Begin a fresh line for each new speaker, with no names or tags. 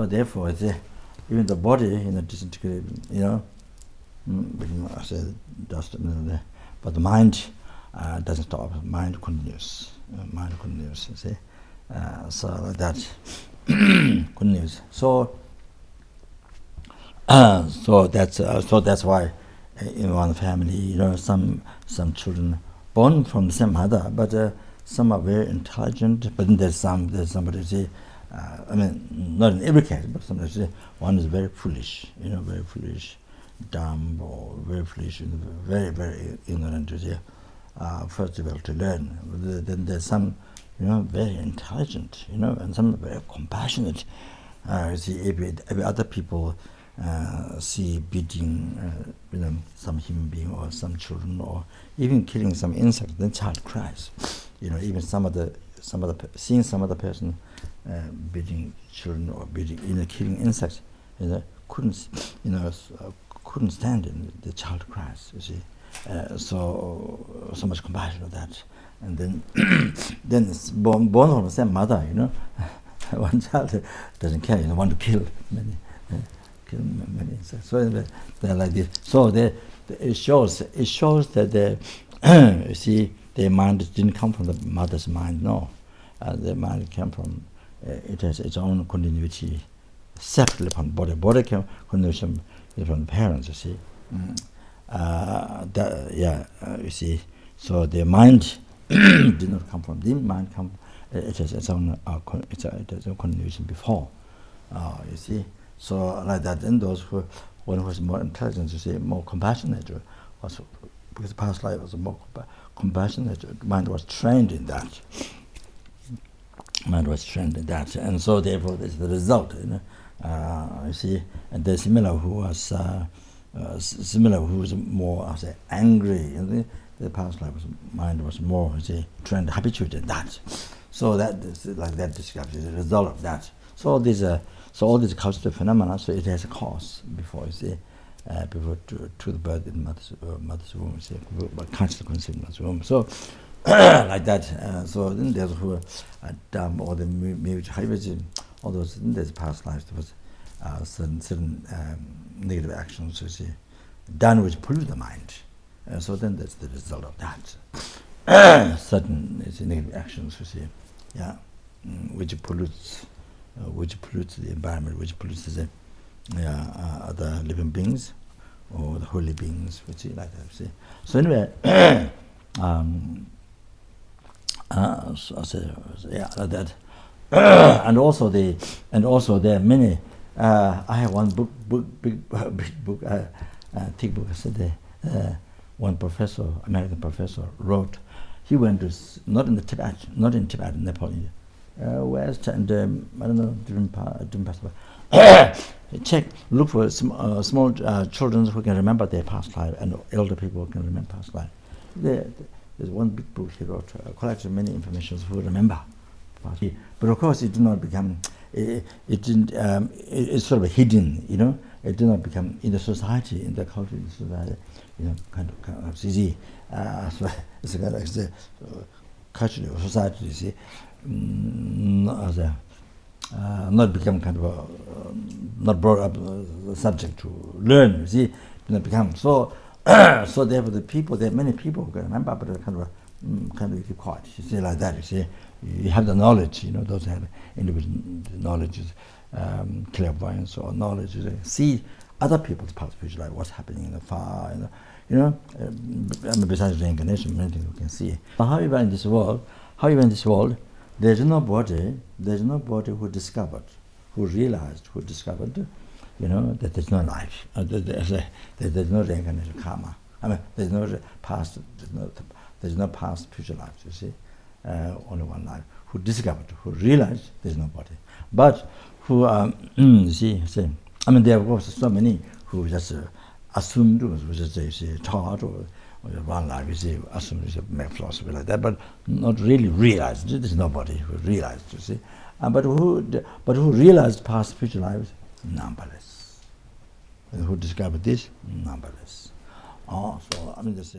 so therefore, even the body, disintegrates, I said dust, but the mind doesn't stop. Mind continues. You see. So like that continues. So that's why in one family, some children born from the same mother, but some are very intelligent. But then there's somebody say, not in every case, but somebody say one is very foolish, very foolish, dumb, or very foolish, very very ignorant. First able to learn. Then there's some, very intelligent, and some very compassionate. See, every other people see beating, some human being or some children, or even killing some insects, then child cries. Even seeing some other person beating children or killing insects, couldn't stand it. The child cries. You see, so much compassion of that, and then then it's born from the same mother. One child doesn't care. Want to kill many. Many insects. So they're like this. So it shows that you see, their mind didn't come from the mother's mind. No, their mind came from it has its own continuity separately from body. Body came continuation from the parents. You see, you see. So their mind did not come from them. Mind come. It has its own continuation before. You see. So like that, then one who was more intelligent, you see, more compassionate, was because past life was more compassionate. Mind was trained in that. And so therefore, this is the result. You see, and the similar who was more, I say, angry. The past life mind was more, trained, habituated in that. So that is like that describes the result of that. So all these cultural phenomena, so it has a cause before, before to the birth in mother's womb, conscious conceived in mother's womb. So like that. So then there's who dumb, all the maybe all those. Then there's past lives. There was certain negative actions, done which pollute the mind. So then that's the result of that. Certain negative actions, which pollutes. Which pollutes the environment, which pollutes the other living beings or the holy beings, like that. So anyway, like that. and also there are many. I have one big book, thick book. I said one professor, American professor, wrote. He went to not in Tibet, Nepal, India. West and I don't know, different parts. Check, look for small children who can remember their past life, and elder people who can remember past life. There's one big book he wrote, collected many information who remember. But of course, it did not become. It's sort of hidden, It did not become in the society, in the culture, in the society, kind of easy. So it's kind of like the cultural society, you see. Not become kind of not brought up subject to learn. You see, not become so. So therefore, there are many people who can remember, but kind of keep quiet. You see, like that. You see, you have the knowledge. Those who have individual knowledge, clairvoyance or knowledge. See other people's past, future life, what's happening in the far. Besides reincarnation, many things we can see. However, in this world, there's nobody who discovered, who realized, who discovered, that there's no life. There's no reincarnation karma. There's no past, there's no past, future life. You see, only one life. Who discovered, who realized there's nobody. But who, you see, there are of course so many who just assumed, which is taught or one life, assumed to make philosophy like that, but not really realized. There's nobody who realized, you see. But who realized past, future lives? Numberless. And who discovered this? Numberless. So this